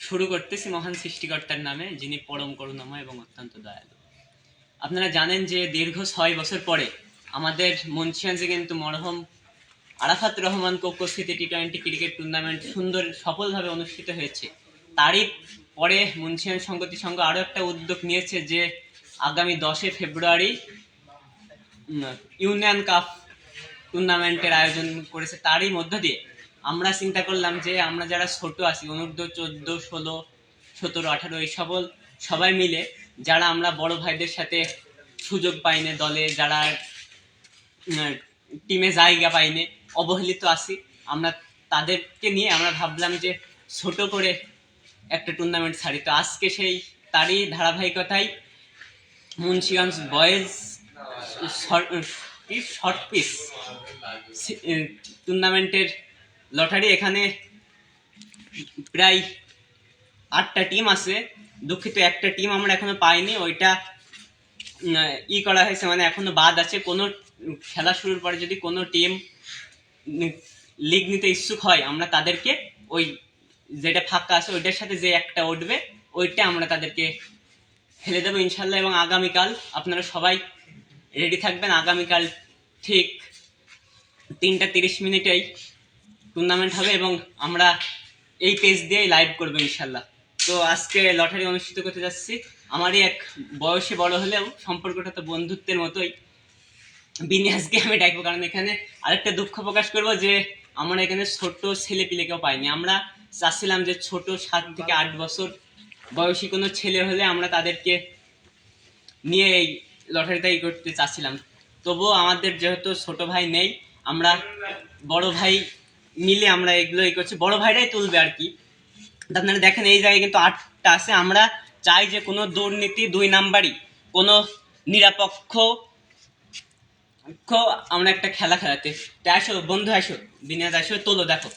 শুরু করতেছি মহান সৃষ্টিকর্তার নামে, যিনি পরম করুণাময় এবং অত্যন্ত দয়ালু। আপনারা জানেন যে দীর্ঘ 6 বছর পরে আমাদের মুন্সিগঞ্জে কিন্তু মরহুম আরাফাত রহমান কোকো সিটি টি-20 ক্রিকেট টুর্নামেন্ট সুন্দর সফলভাবে অনুষ্ঠিত হয়েছে। তারই পরে মুন্সিগঞ্জ সংগতি সংঘ আরও একটা উদ্যোগ নিয়েছে যে আগামী 10 ফেব্রুয়ারি ইউনিয়ন কাপ টুর্নামেন্টের আয়োজন করেছে। তারই মধ্য দিয়ে আমরা চিন্তা করলাম যে আমরা যারা ছোট আছি, অনূর্ধ্ব 14, 16, 17, 18 এই সবাই মিলে যারা আমরা বড় ভাইদের সাথে সুযোগ পাইনি, দলে যারা টিমে জায়গা পাইনি, অবহেলিত আছি, আমরা তাদেরকে নিয়ে আমরা ভাবলাম যে ছোট করে একটা টুর্নামেন্ট ছাড়ি। তো আজকে সেই তারই ধারাবাহিকতায় মুন্সিগঞ্জ বয়েজ শর্ট পিচ টুর্নামেন্টের লটারি। এখানে প্রায় 8টা টিম আছে। দুঃখিত, একটা টিম আমরা এখনো পাইনি, ওইটা করা হয়েছে, মানে এখনো বাদ আছে। কোনো খেলা শুরুর পরে যদি কোনো টিম লিগ নিতে ইচ্ছুক হয়, আমরা তাদেরকে ওই যেটা ফাঁকা আছে ওইটার সাথে যে একটা উঠবে ওইটা আমরা তাদেরকে খেলে দেবো ইনশাল্লাহ। এবং আগামীকাল আপনারা সবাই রেডি থাকবেন। আগামীকাল ঠিক 3:30 টুর্নামেন্ট হবে এবং আমরা এই পেজ দিয়েই লাইভ করবো ইনশাল্লাহ। তো আজকে লটারি অনুষ্ঠিত করতে যাচ্ছি। আমারই এক বয়সে বড় হলেও সম্পর্কটা তো বন্ধুত্বের মতোই। বিনিয়াসকে আমি ডাকবো, কারণ এখানে আরেকটা দুঃখ প্রকাশ করবো যে আমরা এখানে ছোট ছেলে পিলে কেউ পাইনি। আমরা চাচ্ছিলাম যে ছোট 7 থেকে 8 বছর বয়সী কোনো ছেলে হলে আমরা তাদেরকে নিয়ে এই লটারিটাই করতে চাচ্ছিলাম। তবুও আমাদের যেহেতু ছোট ভাই নেই, আমরা বড় ভাই মিলে আমরা এগুলোই করছি, বড় ভাইরাই তুলবে আর কি। আপনারা দেখেন এই জায়গায় কিন্তু 8টা আছে। আমরা চাই যে কোনো দুর্নীতি 2 নাম্বারই, কোনো নিরপেক্ষ আমরা একটা খেলা খেলাতে। আসো বন্ধু, আসো বিনিয়াজ, আসো তোলো। দেখো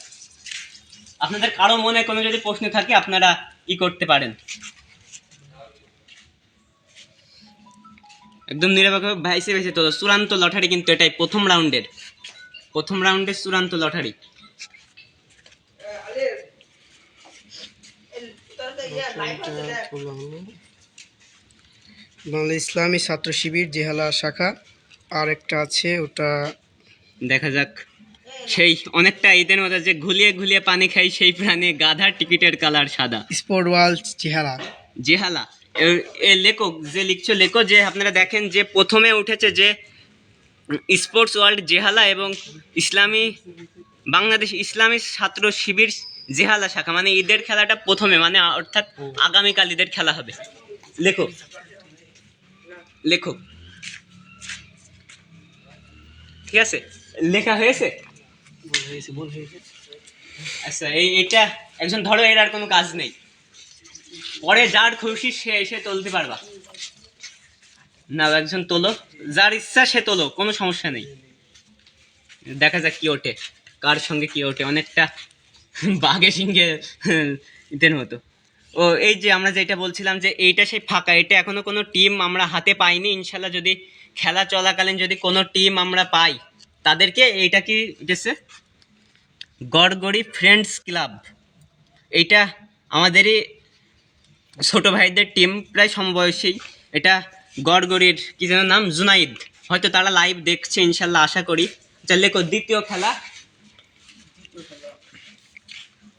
আপনাদের কারো মনে কোনো যদি প্রশ্ন থাকে আপনারা করতে পারেন। একদম নিরপেক্ষ ভাইসে ভেসে তোলো। চূড়ান্ত লটারি কিন্তু এটাই, প্রথম রাউন্ডের চূড়ান্ত লটারি। বাংলা ইসলামী ছাত্র শিবির জেহালা শাখা, আর একটা আছে ওটা দেখা যাক। সেই অনেকটা ঈদের মতো যে ঘুলিয়ে ঘুলিয়ে পানি খাই সেই প্রাণে গাধার টিকিটের কালার সাদা। স্পোর্ট ওয়ার্ল্ড জেহালা লেখক যে লিখছো লেখো, যে আপনারা দেখেন যে প্রথমে উঠেছে যে স্পোর্টস ওয়ার্ল্ড জেহালা এবং বাংলাদেশ ইসলামী ছাত্র শিবির জেহালা শাখা, মানে ঈদের খেলাটা প্রথমে, মানে অর্থাৎ আগামীকাল ঈদের খেলা হবে। লেখো ঠিক আছে, লেখা হয়েছে। আচ্ছা, এইটা একজন ধরো, এর আর কোনো কাজ নেই, পরে যার খুশি সে এসে তুলতে পারবা না। একজন তোলো, যার ইচ্ছা সে তোলো, কোনো সমস্যা নেই। দেখা যাক কি ওঠে, কার সঙ্গে কি ওঠে। অনেকটা বাঘে সিংহে ঈদের মতো। ও এই যে আমরা যেটা বলছিলাম যে এইটা সেই ফাঁকা, এটা এখনো কোনো টিম আমরা হাতে পাইনি। ইনশাল্লাহ যদি খেলা চলাকালীন যদি কোনো টিম আমরা পাই, তাদেরকে এইটা কি গেছে গড়গড়ি ফ্রেন্ডস ক্লাব, এইটা আমাদেরই ছোট ভাইদের টিম, প্রায় সমবয়সী। এটা গড়গড়ির কি যেন নাম, জুনাইদ, হয়তো তারা লাইভ দেখছে ইনশাল্লাহ, আশা করি। লেখো দ্বিতীয় খেলা,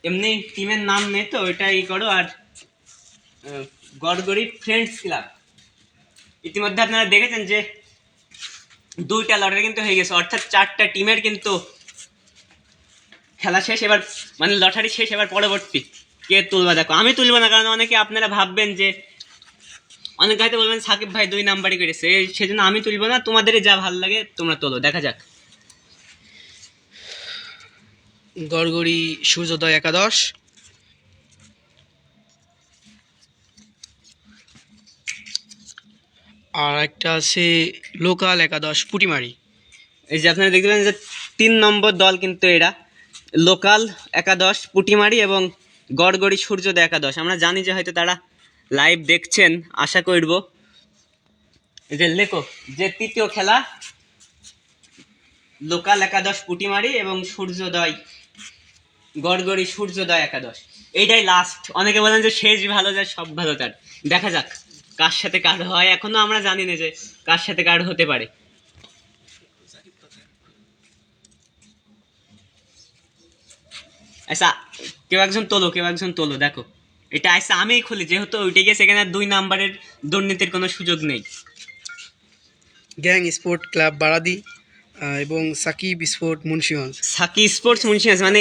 এমনি টিমের নাম নেই তো ওইটা করো। আর গড়গড়ি ফ্রেন্ডস ক্লাব, ইতিমধ্যে আপনারা দেখেছেন যে 2টা লটারি কিন্তু হয়ে গেছে, অর্থাৎ 4টা টিমের কিন্তু খেলা শেষ। এবার মানে লটারি শেষ, এবার পরবর্তী কে তুলবা। দেখো আমি তুলবো না, কারণ অনেকে আপনারা ভাববেন যে অনেকে হয়তো বলবেন সাকিব ভাই 2 নাম্বারই করেছে, সেজন্য আমি তুলবো না। তোমাদের যা ভালো লাগে তোমরা তোলো, দেখা যাক। গড়গড়ি সূর্যোদয় একাদশ, আর একটা আছে লোকাল একাদশ পুটিমারি। এই যে আপনারা দেখতে পাচ্ছেন যে 3 নম্বর দল কিন্তু এরা, লোকাল একাদশ পুটিমারি এবং গড়গড়ি সূর্যোদয় একাদশ। আমরা জানি যে হয়তো তারা লাইভ দেখছেন, আশা করব। এই যে লেখো যে তৃতীয় খেলা লোকাল একাদশ পুটিমারি এবং গড়গড়ি সূর্যোদয় একাদশ। এইটাই লাস্ট। অনেকে বলেন যে শেষ ভালো যায় সব ভালো তার। দেখা যাক কার সাথে কার হয়, এখনো আমরা জানি না যে কার সাথে কার হতে পারে। আচ্ছা কেউ একজন তোলো, কেউ একজন তোলো। দেখো এটা আচ্ছা আমিই খুলি, যেহেতু উঠে গেছে এখানে 2 নাম্বারের দুর্নীতির কোনো সুযোগ নেই। গ্যাং স্পোর্ট ক্লাব বারাদি এবং সাকিব স্পোর্ট মুন্সিগঞ্জ। সাকি স্পোর্টস মুন্সিগঞ্জ, মানে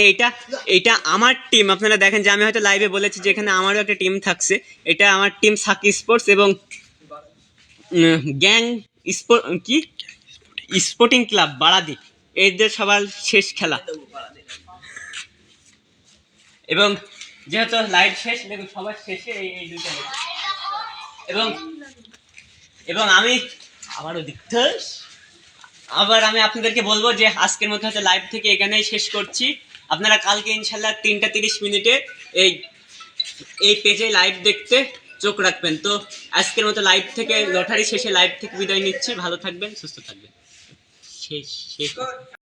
এটা আমার টিম। আপনারা দেখেন যে আমি হয়তো লাইভে বলেছি যে এখানে আমারও একটা টিম থাকছে। এটা আমার টিম সাকি স্পোর্টস এবং গ্যাং স্পোর্ট কি স্পোর্টিং ক্লাব বারাদি, এদের সবার শেষ খেলা। এবং যেহেতু লাইভ শেষ, দেখুন সবার শেষে এই দুইটা লেখা। এবং এবং আমি আবারও দেখতে আবার আমি আপনাদেরকে বলবো যে আজকের মতো হয়তো লাইভ থেকে এখানেই শেষ করছি। আপনারা কালকে ইনশাল্লাহ 3:30 এই এই পেজে লাইভ দেখতে চোখ রাখবেন। তো আজকের মতো লাইভ থেকে লটারি শেষে লাইভ থেকে বিদায় নিচ্ছি। ভালো থাকবেন, সুস্থ থাকবেন। শেষ শেষ।